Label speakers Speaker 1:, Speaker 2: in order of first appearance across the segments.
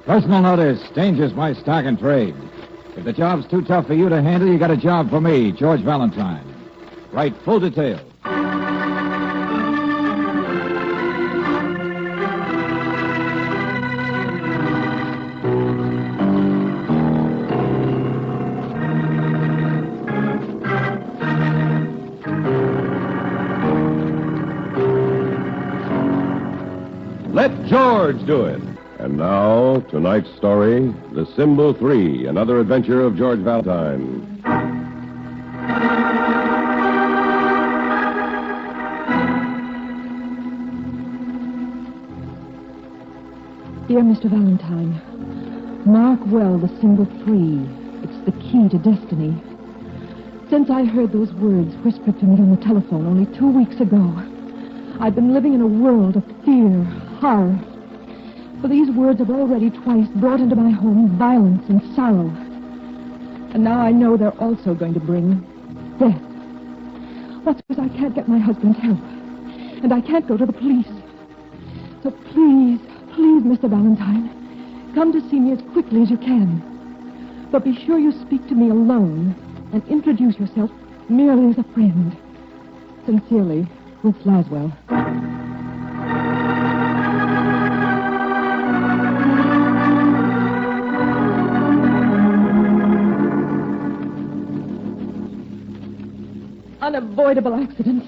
Speaker 1: Personal notice. Danger's my stock and trade. If the job's too tough for you to handle, you got a job for me, George Valentine. Write full details.
Speaker 2: Let George do it. And now, tonight's story, The Symbol 3, another adventure of George Valentine.
Speaker 3: Dear Mr. Valentine, mark well the symbol 3. It's the key to destiny. Since I heard those words whispered to me on the telephone only 2 weeks ago, I've been living in a world of fear, horror. For these words have already twice brought into my home violence and sorrow. And now I know they're also going to bring death. What's worse, I can't get my husband's help. And I can't go to the police. So please, Mr. Valentine, come to see me as quickly as you can. But be sure you speak to me alone and introduce yourself merely as a friend. Sincerely, Ruth Laswell. Unavoidable accidents.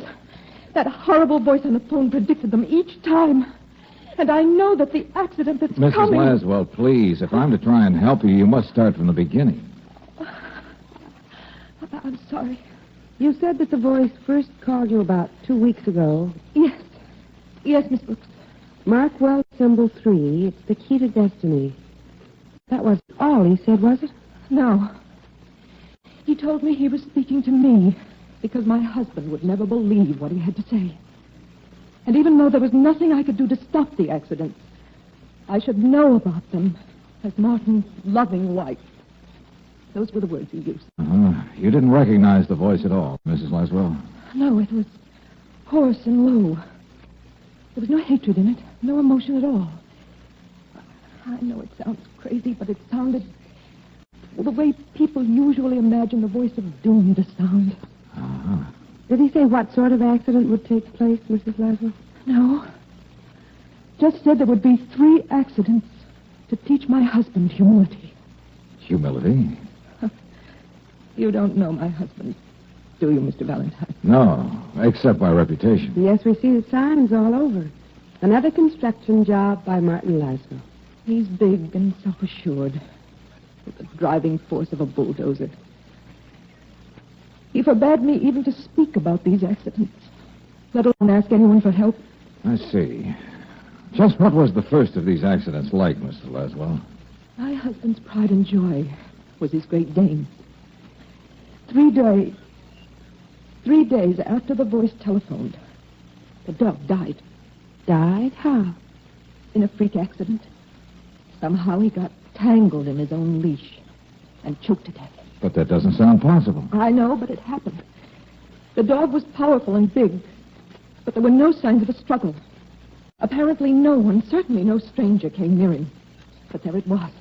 Speaker 3: That horrible voice on the phone predicted them each time. And I know that the accident that's coming...
Speaker 1: Mrs. Laswell, please, if I'm to try and help you, you must start from the beginning.
Speaker 3: I'm sorry.
Speaker 4: You said that the voice first called you about 2 weeks ago.
Speaker 3: Yes. Yes, Miss Brooks.
Speaker 4: Mark well symbol 3. It's the key to destiny. That was all he said, was it?
Speaker 3: No. He told me he was speaking to me because my husband would never believe what he had to say. And even though there was nothing I could do to stop the accidents, I should know about them as Martin's loving wife. Those were the words he used.
Speaker 1: You didn't recognize the voice at all, Mrs. Laswell?
Speaker 3: No, it was hoarse and low. There was no hatred in it, no emotion at all. I know it sounds crazy, but it sounded the way people usually imagine the voice of doom to sound.
Speaker 4: Did he say what sort of accident would take place, Mrs. Laswell?
Speaker 3: No. Just said there would be 3 accidents to teach my husband humility.
Speaker 1: Humility?
Speaker 3: You don't know my husband, do you, Mr. Valentine?
Speaker 1: No, except by reputation.
Speaker 4: Yes, we see the signs all over. Another construction job by Martin Laswell.
Speaker 3: He's big and self-assured, with the driving force of a bulldozer. He forbade me even to speak about these accidents, let alone ask anyone for help.
Speaker 1: I see. Just what was the first of these accidents like, Mr. Laswell?
Speaker 3: My husband's pride and joy was his Great Dane. 3 days after the voice telephoned, the dog died.
Speaker 4: Died? How?
Speaker 3: In a freak accident. Somehow he got tangled in his own leash and choked to death.
Speaker 1: But that doesn't sound possible.
Speaker 3: I know, but it happened. The dog was powerful and big, but there were no signs of a struggle. Apparently no one, certainly no stranger, came near him. But there it was.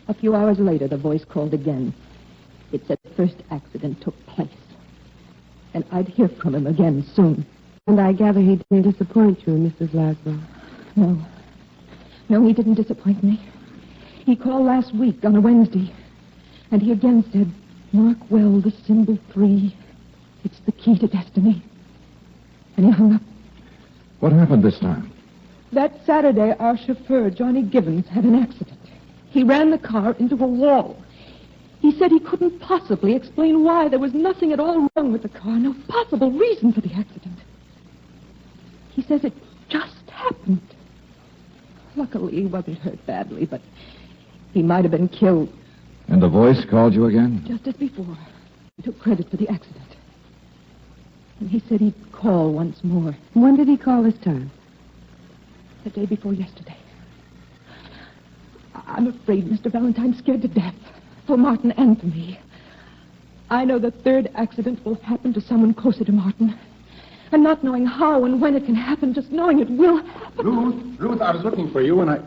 Speaker 3: A few hours later, the voice called again. It said the first accident took place. And I'd hear from him again soon.
Speaker 4: And I gather he didn't disappoint you, Mrs. Laswell.
Speaker 3: No. No, he didn't disappoint me. He called last week on a Wednesday. And he again said, mark well the symbol 3. It's the key to destiny. And he hung up.
Speaker 1: What happened this time?
Speaker 3: That Saturday, our chauffeur, Johnny Givens, had an accident. He ran the car into a wall. He said he couldn't possibly explain why. There was nothing at all wrong with the car, no possible reason for the accident. He says it just happened. Luckily, he wasn't hurt badly, but he might have been killed.
Speaker 1: And the voice called you again?
Speaker 3: Just as before. He took credit for the accident. And he said he'd call once more.
Speaker 4: When did he call this time?
Speaker 3: The day before yesterday. I'm afraid Mr. Valentine's scared to death. For Martin and for me. I know the 3rd accident will happen to someone closer to Martin. And not knowing how and when it can happen, just knowing it will happen.
Speaker 5: Ruth, I was looking for you and I...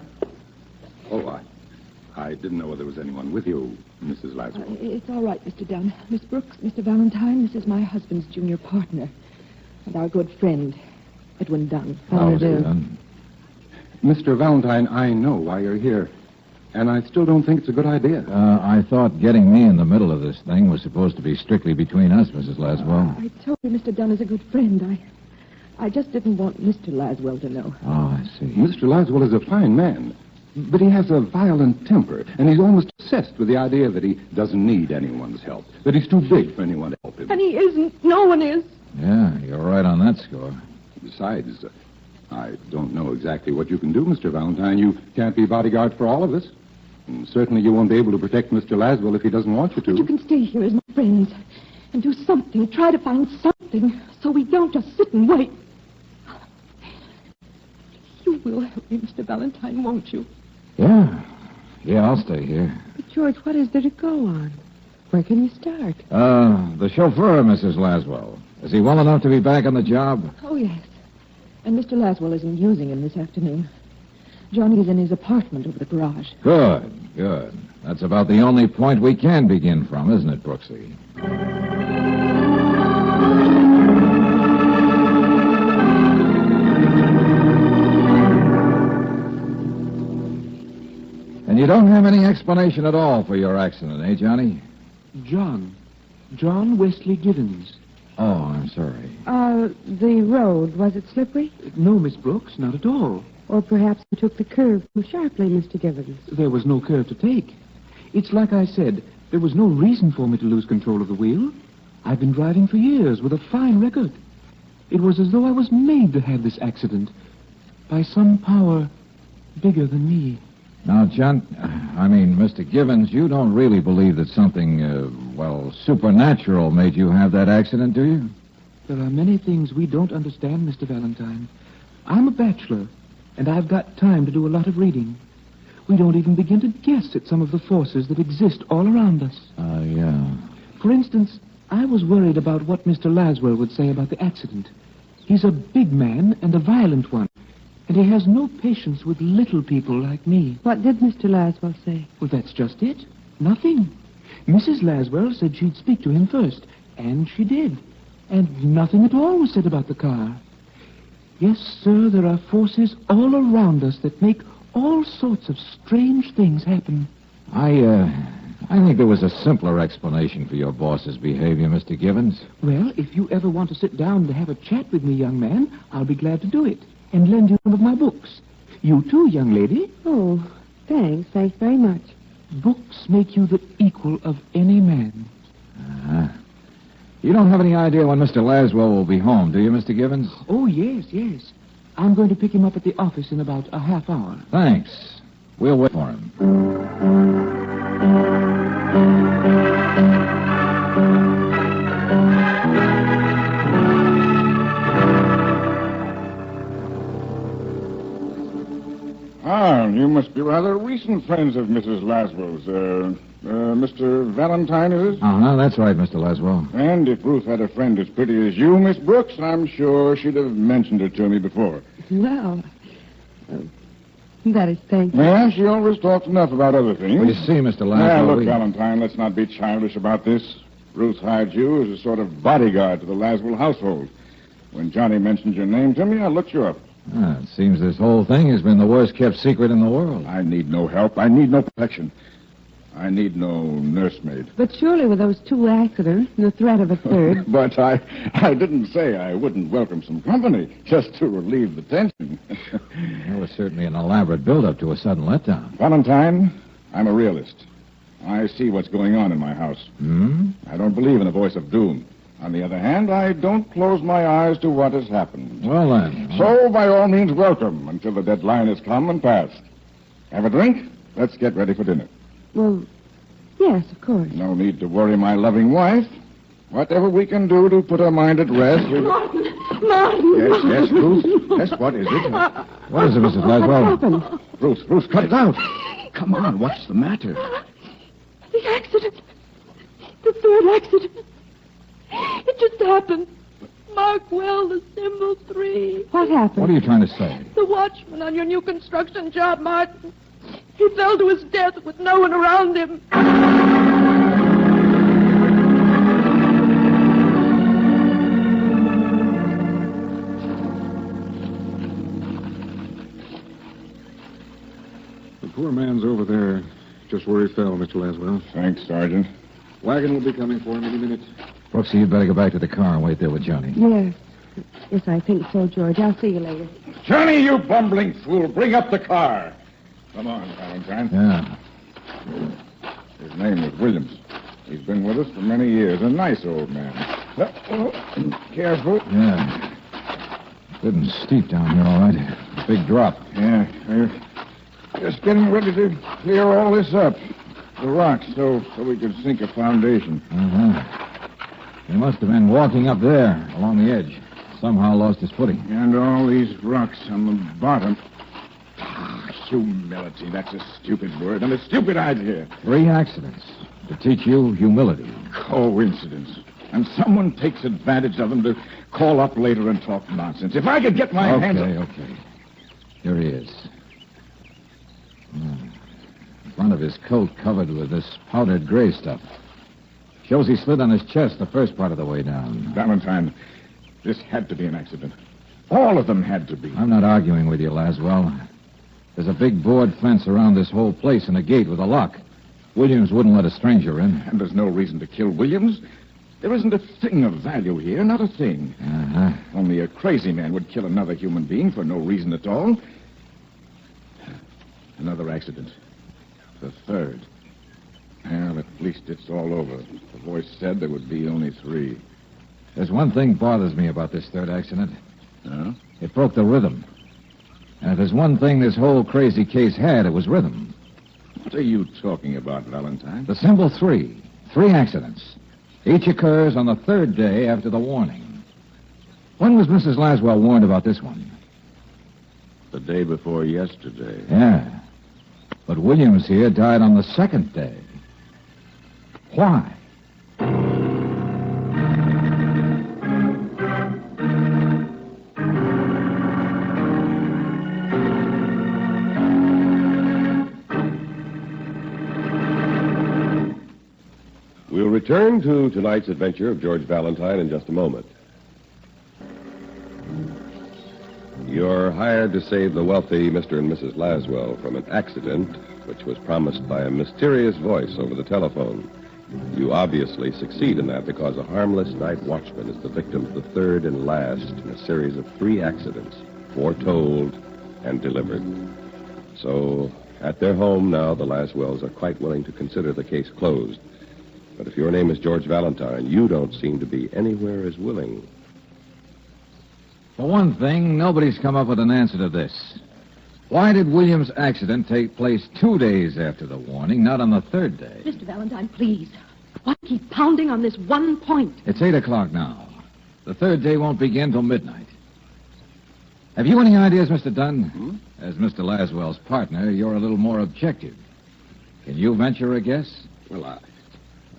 Speaker 5: Oh, I didn't know whether there was anyone with you, Mrs. Laswell.
Speaker 3: It's all right, Mr. Dunn. Miss Brooks, Mr. Valentine, this is my husband's junior partner and our good friend, Edwin Dunn.
Speaker 1: How do you do? Dunn?
Speaker 5: Mr. Valentine, I know why you're here, and I still don't think it's a good idea.
Speaker 1: I thought getting me in the middle of this thing was supposed to be strictly between us, Mrs. Laswell.
Speaker 3: I told you Mr. Dunn is a good friend. I just didn't want Mr. Laswell to know.
Speaker 1: Oh, I see.
Speaker 5: Mr. Laswell is a fine man, but he has a violent temper, and he's almost obsessed with the idea that he doesn't need anyone's help, that he's too big for anyone to help him.
Speaker 3: And he isn't. No one is.
Speaker 1: Yeah, you're right on that score.
Speaker 5: Besides, I don't know exactly what you can do, Mr. Valentine. You can't be bodyguard for all of us. And certainly you won't be able to protect Mr. Laswell if he doesn't want you to.
Speaker 3: But you can stay here as my friends and do something. Try to find something so we don't just sit and wait. You will help me, Mr. Valentine, won't you?
Speaker 1: Yeah, I'll stay here.
Speaker 4: But, George, what is there to go on? Where can you start?
Speaker 1: The chauffeur, Mrs. Laswell. Is he well enough to be back on the job?
Speaker 3: Oh, yes. And Mr. Laswell isn't using him this afternoon. Johnny's in his apartment over the garage.
Speaker 1: Good. That's about the only point we can begin from, isn't it, Brooksy? And you don't have any explanation at all for your accident, eh, Johnny?
Speaker 6: John Wesley Givens.
Speaker 1: Oh, I'm sorry.
Speaker 4: The road, was it slippery?
Speaker 6: No, Miss Brooks, not at all.
Speaker 4: Or perhaps you took the curve too sharply, Mr. Givens.
Speaker 6: There was no curve to take. It's like I said, there was no reason for me to lose control of the wheel. I've been driving for years with a fine record. It was as though I was made to have this accident by some power bigger than me.
Speaker 1: Now, Mr. Givens, you don't really believe that something, supernatural made you have that accident, do you?
Speaker 6: There are many things we don't understand, Mr. Valentine. I'm a bachelor, and I've got time to do a lot of reading. We don't even begin to guess at some of the forces that exist all around us.
Speaker 1: Yeah.
Speaker 6: For instance, I was worried about what Mr. Laswell would say about the accident. He's a big man and a violent one, and he has no patience with little people like me.
Speaker 4: What did Mr. Laswell say?
Speaker 6: Well, that's just it. Nothing. Mrs. Laswell said she'd speak to him first, and she did. And nothing at all was said about the car. Yes, sir, there are forces all around us that make all sorts of strange things happen.
Speaker 1: I think there was a simpler explanation for your boss's behavior, Mr. Givens.
Speaker 6: Well, if you ever want to sit down to have a chat with me, young man, I'll be glad to do it and lend you some of my books. You too, young lady.
Speaker 4: Oh, thanks very much.
Speaker 6: Books make you the equal of any man.
Speaker 1: You don't have any idea when Mr. Laswell will be home, do you, Mr. Givens?
Speaker 6: Oh, yes. I'm going to pick him up at the office in about a half hour.
Speaker 1: Thanks. We'll wait for him.
Speaker 7: You must be rather recent friends of Mrs. Laswell's. Mr. Valentine, is it?
Speaker 1: Uh-huh, that's right, Mr. Laswell.
Speaker 7: And if Ruth had a friend as pretty as you, Miss Brooks, I'm sure she'd have mentioned it to me before.
Speaker 4: Well, that is thank you.
Speaker 7: Yeah, she always talks enough about other things.
Speaker 1: Well, you see, Mr. Laswell...
Speaker 7: Now, look, Valentine, let's not be childish about this. Ruth hired you as a sort of bodyguard to the Laswell household. When Johnny mentioned your name to me, I looked you up.
Speaker 1: It seems this whole thing has been the worst-kept secret in the world.
Speaker 7: I need no help. I need no protection. I need no nursemaid.
Speaker 4: But surely with those two accidents and the threat of a third...
Speaker 7: But I didn't say I wouldn't welcome some company, just to relieve the tension.
Speaker 1: It was certainly an elaborate build-up to a sudden letdown.
Speaker 7: Valentine, I'm a realist. I see what's going on in my house. I don't believe in a voice of doom. On the other hand, I don't close my eyes to what has happened.
Speaker 1: Well, then...
Speaker 7: So, by all means, welcome until the deadline has come and passed. Have a drink? Let's get ready for dinner.
Speaker 4: Well, yes, of course.
Speaker 7: No need to worry my loving wife. Whatever we can do to put her mind at rest...
Speaker 3: Martin!
Speaker 7: Yes, Ruth. Yes, what is it?
Speaker 1: What is it, Mrs. Laswell?
Speaker 4: What happened?
Speaker 7: Ruth, cut it out. Come on, what's the matter?
Speaker 3: The accident. The third accident. It just happened. Mark well the symbol 3.
Speaker 4: What happened?
Speaker 1: What are you trying to say?
Speaker 3: The watchman on your new construction job, Martin. He fell to his death with no one around him.
Speaker 5: The poor man's over there, just where he fell, Mr. Laswell.
Speaker 7: Thanks, Sergeant.
Speaker 5: Wagon will be coming for him any minute.
Speaker 1: Brooksy, you'd better go back to the car and wait there with Johnny.
Speaker 4: Yes. Yes, I think so, George. I'll see you later.
Speaker 7: Johnny, you bumbling fool. Bring up the car. Come on, Valentine.
Speaker 1: Yeah.
Speaker 7: His name was Williams. He's been with us for many years. A nice old man. Careful.
Speaker 1: Yeah. Good and steep down here, all right. Big drop.
Speaker 7: Yeah. We're just getting ready to clear all this up. The rocks, so we could sink a foundation.
Speaker 1: Uh-huh. He must have been walking up there, along the edge. Somehow lost his footing.
Speaker 7: And all these rocks on the bottom. Humility. That's a stupid word and a stupid idea.
Speaker 1: 3 accidents to teach you humility.
Speaker 7: Coincidence. And someone takes advantage of them to call up later and talk nonsense. If I could get my hands on...
Speaker 1: Okay. Here he is. The front of his coat covered with this powdered gray stuff. Shows he slid on his chest the first part of the way down.
Speaker 7: Valentine, this had to be an accident. All of them had to be.
Speaker 1: I'm not arguing with you, Laswell. There's a big board fence around this whole place and a gate with a lock. Williams wouldn't let a stranger in.
Speaker 7: And there's no reason to kill Williams. There isn't a thing of value here, not a thing.
Speaker 1: Uh-huh.
Speaker 7: Only a crazy man would kill another human being for no reason at all. Another accident. The third. Well, at least it's all over. The voice said there would be only 3.
Speaker 1: There's one thing bothers me about this third accident.
Speaker 7: Huh?
Speaker 1: It broke the rhythm. And if there's one thing this whole crazy case had, it was rhythm.
Speaker 7: What are you talking about, Valentine?
Speaker 1: The symbol 3. 3 accidents. Each occurs on the 3rd day after the warning. When was Mrs. Laswell warned about this one?
Speaker 2: The day before yesterday.
Speaker 1: Yeah. But Williams here died on the 2nd day. Why?
Speaker 2: We'll return to tonight's adventure of George Valentine in just a moment. You're hired to save the wealthy Mr. and Mrs. Laswell from an accident which was promised by a mysterious voice over the telephone. You obviously succeed in that because a harmless night watchman is the victim of the 3rd and last in a series of 3 accidents, foretold and delivered. So, at their home now, the Laswells are quite willing to consider the case closed. But if your name is George Valentine, you don't seem to be anywhere as willing.
Speaker 1: For one thing, nobody's come up with an answer to this. Why did Williams' accident take place 2 days after the warning, not on the 3rd day?
Speaker 3: Mr. Valentine, please. Why keep pounding on this one point?
Speaker 1: It's 8 o'clock now. The 3rd day won't begin till midnight. Have you any ideas, Mr. Dunn? As Mr. Laswell's partner, you're a little more objective. Can you venture a guess?
Speaker 5: Well,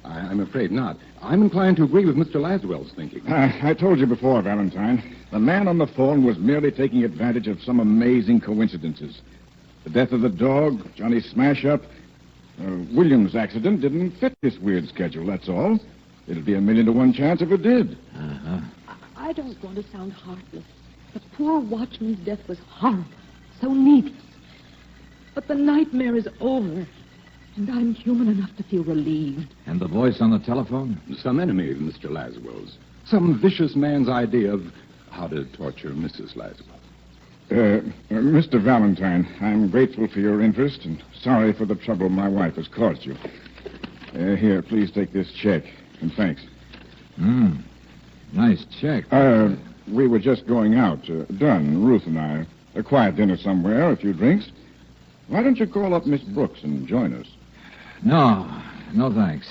Speaker 5: I'm afraid not. I'm inclined to agree with Mr. Laswell's thinking.
Speaker 7: I told you before, Valentine. The man on the phone was merely taking advantage of some amazing coincidences. The death of the dog, Johnny's smash-up, Williams' accident didn't fit this weird schedule, that's all. It'd be 1,000,000 to 1 chance if it did.
Speaker 1: Uh-huh.
Speaker 3: I don't want to sound heartless. The poor watchman's death was horrible, so needless. But the nightmare is over, and I'm human enough to feel relieved.
Speaker 1: And the voice on the telephone?
Speaker 5: Some enemy of Mr. Laswell's. Some vicious man's idea of how to torture Mrs. Laswell.
Speaker 7: Mr. Valentine, I'm grateful for your interest and sorry for the trouble my wife has caused you. Here, please take this check, and thanks.
Speaker 1: Nice check.
Speaker 7: We were just going out. Dunn, Ruth and I. A quiet dinner somewhere, a few drinks. Why don't you call up Miss Brooks and join us?
Speaker 1: No thanks.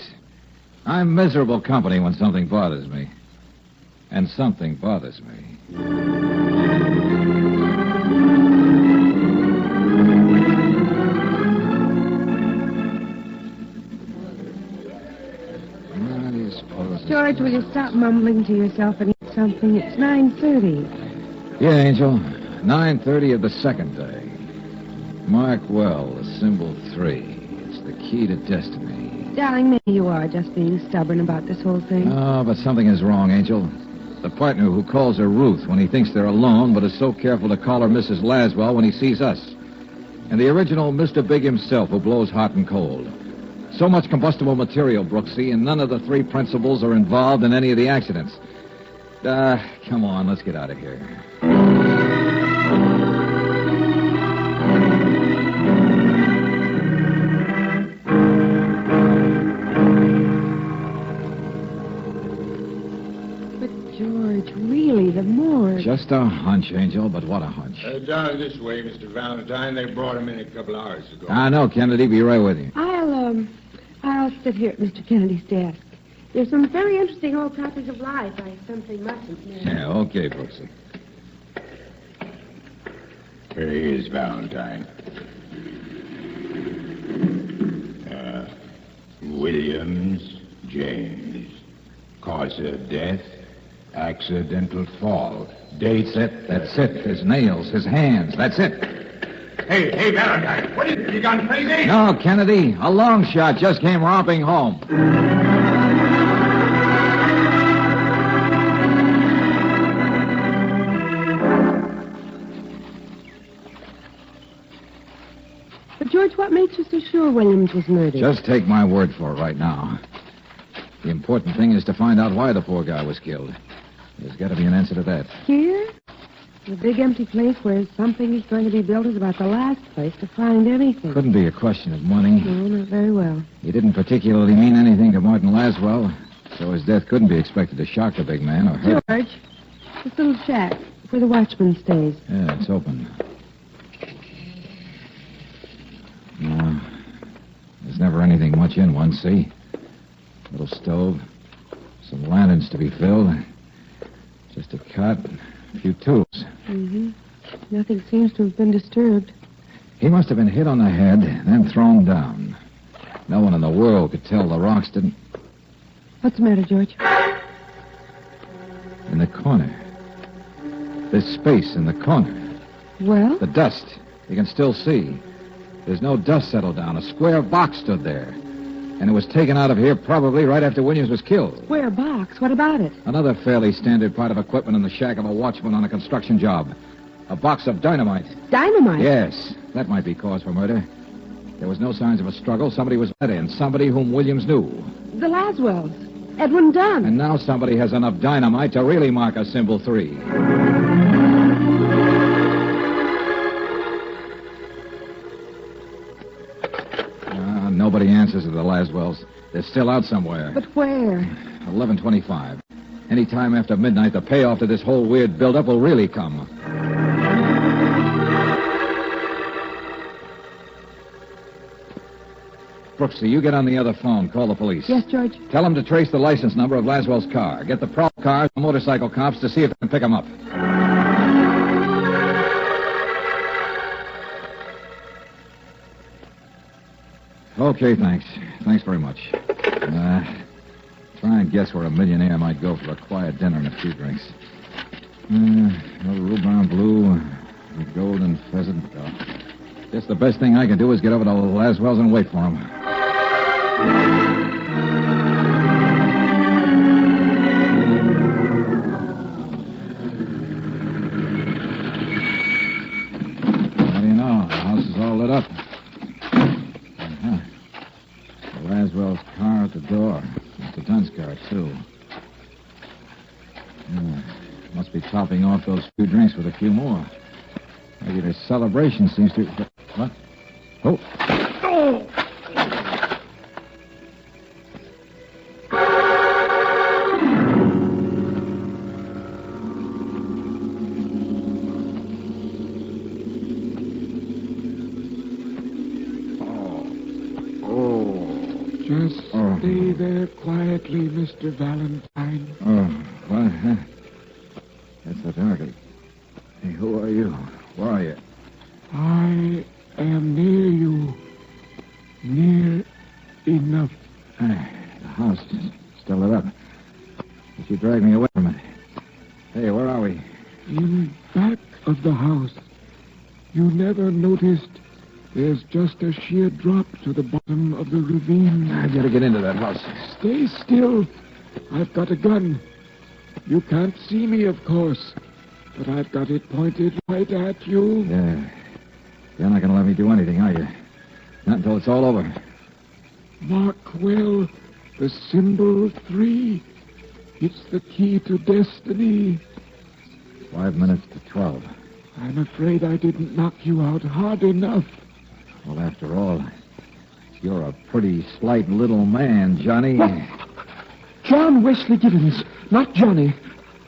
Speaker 1: I'm miserable company when something bothers me. And something bothers me.
Speaker 4: George, will you stop mumbling to yourself and eat something? It's 9:30.
Speaker 1: Yeah, Angel. 9:30 of the 2nd day. Mark well, the symbol 3. It's the key to destiny.
Speaker 4: Darling, maybe you are just being stubborn about this whole thing.
Speaker 1: Oh, but something is wrong, Angel. The partner who calls her Ruth when he thinks they're alone, but is so careful to call her Mrs. Laswell when he sees us. And the original Mr. Big himself who blows hot and cold. So much combustible material, Brooksy, and none of the 3 principals are involved in any of the accidents. Come on, let's get out of here.
Speaker 4: Really, the morgue.
Speaker 1: Just a hunch, Angel, but what a hunch.
Speaker 8: Down this way, Mr. Valentine. They brought him in a couple hours ago.
Speaker 1: I know, Kennedy. Be right with you.
Speaker 4: I'll sit here at Mr. Kennedy's desk. There's some very interesting old copies of Life I simply mustn't miss.
Speaker 1: Yeah, okay, Brooksy.
Speaker 8: Here he is, Valentine. Williams, James. Cause of death, accidental fall. Date.
Speaker 1: That's it. His nails, his hands. That's it.
Speaker 8: Hey, Valentine. What is it? You gone crazy?
Speaker 1: No, Kennedy. A long shot just came romping home.
Speaker 4: But, George, what makes you so sure Williams was murdered?
Speaker 1: Just take my word for it right now. The important thing is to find out why the poor guy was killed. There's got to be an answer to that.
Speaker 4: Here? The big empty place where something is going to be built is about the last place to find anything.
Speaker 1: Couldn't be a question of money.
Speaker 4: No, not very well.
Speaker 1: He didn't particularly mean anything to Martin Laswell, so his death couldn't be expected to shock the big man or hurt.
Speaker 4: George, this little shack where the watchman stays.
Speaker 1: Yeah, it's open. No, there's never anything much in one, see? Little stove, some lanterns to be filled, just a cot, a few tools.
Speaker 4: Mm-hmm. Nothing seems to have been disturbed.
Speaker 1: He must have been hit on the head, then thrown down. No one in the world could tell the rocks didn't...
Speaker 4: What's the matter, George?
Speaker 1: In the corner. There's space in the corner.
Speaker 4: Well?
Speaker 1: The dust. You can still see. There's no dust settled down. A square box stood there. And it was taken out of here probably right after Williams was killed.
Speaker 4: Square box? What about it?
Speaker 1: Another fairly standard part of equipment in the shack of a watchman on a construction job. A box of dynamite.
Speaker 4: Dynamite?
Speaker 1: Yes. That might be cause for murder. There was no signs of a struggle. Somebody was let in. Somebody whom Williams knew.
Speaker 4: The Laswells. Edwin Dunn.
Speaker 1: And now somebody has enough dynamite to really mark a symbol 3. Nobody answers to the Laswells. They're still out somewhere.
Speaker 4: But where?
Speaker 1: 11:25. Any time after midnight, the payoff to this whole weird buildup will really come. Brooksy, you get on the other phone. Call the police.
Speaker 4: Yes, George.
Speaker 1: Tell them to trace the license number of Laswell's car. Get the prowl cars and motorcycle cops to see if they can pick him up. Okay, thanks. Thanks very much. Try and guess where a millionaire might go for a quiet dinner and a few drinks. A rhubarb blue, a golden pheasant. Guess the best thing I can do is get over to Laswell's and wait for him. How do you know? The house is all lit up. Laswell's car at the door. Mr. Dunn's car, too. Must be topping off those few drinks with a few more. Maybe their celebration seems to... What? Oh! Oh!
Speaker 6: Just stay there quietly, Mr. Valentine.
Speaker 1: Oh, what? That's the dark. Hey, who are you? Where are you?
Speaker 6: I am near you. Near enough.
Speaker 1: The house is still lit up. But you dragged me away from it. Hey, where are we?
Speaker 6: In back of the house. You never noticed
Speaker 9: There's just a sheer drop to the bottom of the ravine.
Speaker 1: I've got to get into that house.
Speaker 9: Stay still. I've got a gun. You can't see me, of course, but I've got it pointed right at you.
Speaker 1: Yeah. You're not going to let me do anything, are you? Not until it's all over.
Speaker 9: Mark well the symbol 3. It's the key to destiny.
Speaker 1: 5 minutes to 12.
Speaker 9: I'm afraid I didn't knock you out hard enough.
Speaker 1: Well, after all, you're a pretty slight little man, Johnny.
Speaker 6: What? John Wesley Gibbons, not Johnny.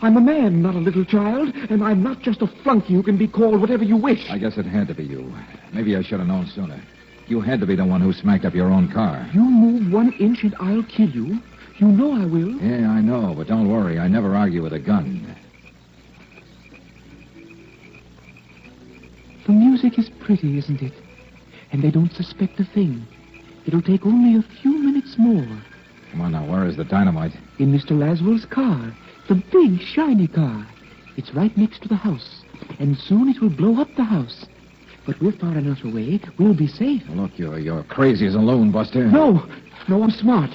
Speaker 6: I'm a man, not a little child, and I'm not just a flunky who can be called whatever you wish.
Speaker 1: I guess it had to be you. Maybe I should have known sooner. You had to be the one who smacked up your own car.
Speaker 6: You move 1 inch and I'll kill you. You know I will.
Speaker 1: Yeah, I know, but don't worry. I never argue with a gun.
Speaker 6: The music is pretty, isn't it? And they don't suspect a thing. It'll take only a few minutes more.
Speaker 1: Come on now, where is the dynamite?
Speaker 6: In Mr. Laswell's car. The big, shiny car. It's right next to the house. And soon it will blow up the house. But we're far enough away, we'll be safe.
Speaker 1: Look, you're crazy as a loon, Buster.
Speaker 6: No, I'm smart.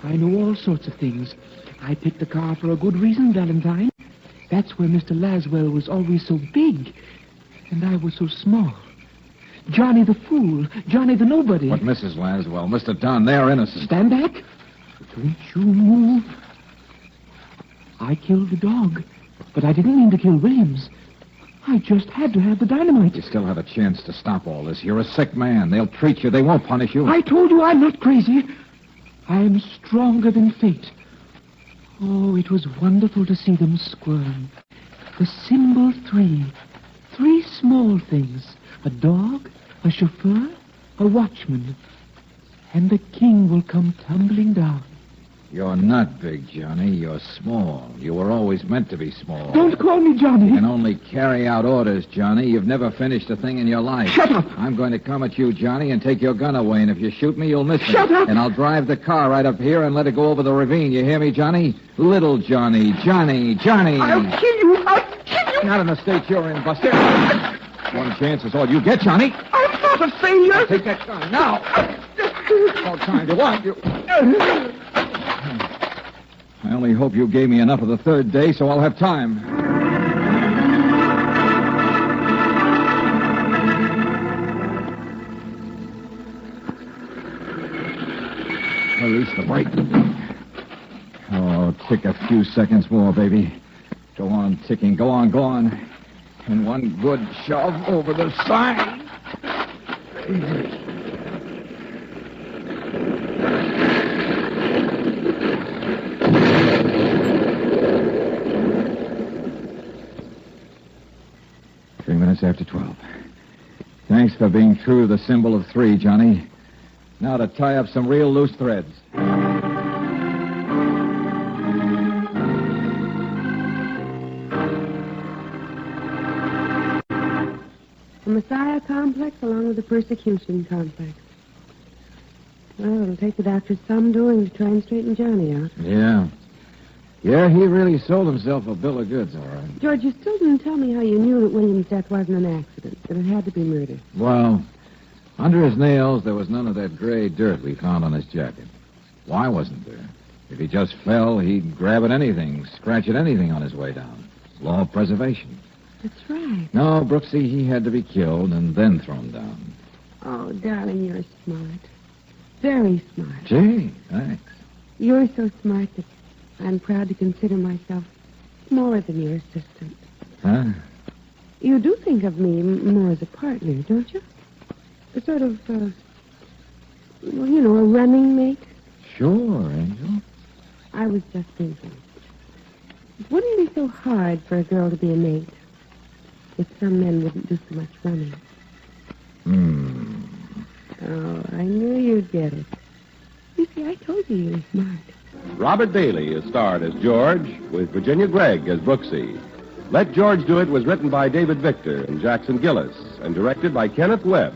Speaker 6: I know all sorts of things. I picked the car for a good reason, Valentine. That's where Mr. Laswell was always so big, and I was so small. Johnny the fool, Johnny the nobody.
Speaker 1: But Mrs. Laswell, Mr. Dunn, they're innocent.
Speaker 6: Stand back. Don't you move. I killed the dog, but I didn't mean to kill Williams. I just had to have the dynamite.
Speaker 1: You still have a chance to stop all this. You're a sick man. They'll treat you. They won't punish you.
Speaker 6: I told you I'm not crazy. I'm stronger than fate. Oh, it was wonderful to see them squirm. The symbol 3. 3 small things. A dog, a chauffeur, a watchman. And the king will come tumbling down.
Speaker 1: You're not big, Johnny. You're small. You were always meant to be small.
Speaker 6: Don't call me Johnny.
Speaker 1: You can only carry out orders, Johnny. You've never finished a thing in your life.
Speaker 6: Shut up.
Speaker 1: I'm going to come at you, Johnny, and take your gun away. And if you shoot me, you'll miss me.
Speaker 6: Shut up.
Speaker 1: And I'll drive the car right up here and let it go over the ravine. You hear me, Johnny? Little Johnny. Johnny.
Speaker 6: I'll kill you. I'll kill you.
Speaker 1: Not in the state you're in, Buster. One chance is all you get, Johnny.
Speaker 6: I'm not a failure.
Speaker 1: Take that gun now. All time you want. I only hope you gave me enough of the third day so I'll have time. Release the brake. Oh, tick a few seconds more, baby. Go on ticking. Go on. And one good shove over the side. 3 minutes after 12. Thanks for being true to the symbol of 3, Johnny. Now to tie up some real loose threads.
Speaker 4: The Messiah complex along with the persecution complex. Well, it'll take the doctor some doing to try and straighten Johnny out.
Speaker 1: Yeah, he really sold himself a bill of goods, all right.
Speaker 4: George, you still didn't tell me how you knew that William's death wasn't an accident, that it had to be murder.
Speaker 1: Well, under his nails, there was none of that gray dirt we found on his jacket. Why wasn't there? If he just fell, he'd grab at anything, scratch at anything on his way down. Law of preservation.
Speaker 4: That's right.
Speaker 1: No, Brooksy, he had to be killed and then thrown down.
Speaker 4: Oh, darling, you're smart. Very smart.
Speaker 1: Gee, thanks.
Speaker 4: You're so smart that I'm proud to consider myself more than your assistant.
Speaker 1: Huh?
Speaker 4: You do think of me more as a partner, don't you? A sort of, a running mate.
Speaker 1: Sure, Angel.
Speaker 4: I was just thinking. It wouldn't be so hard for a girl to be a mate if some men wouldn't do so much running. Oh, I knew you'd get it. You see, I told you were smart.
Speaker 2: Robert Bailey is starred as George, with Virginia Gregg as Brooksy. Let George Do It was written by David Victor and Jackson Gillis and directed by Kenneth Webb.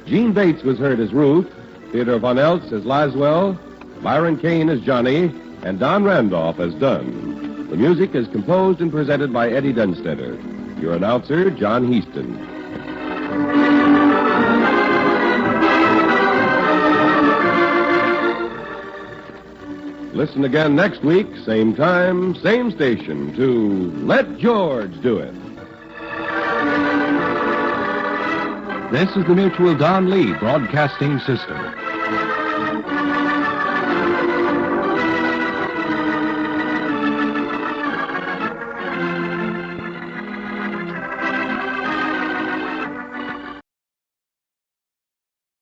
Speaker 2: Gene Bates was heard as Ruth, Theodore Von Eltz as Laswell, Byron Kane as Johnny, and Don Randolph as Dunn. The music is composed and presented by Eddie Dunstetter. Your announcer, John Heaston. listen again next week, same time, same station, to Let George Do It.
Speaker 10: This is the Mutual Don Lee Broadcasting System.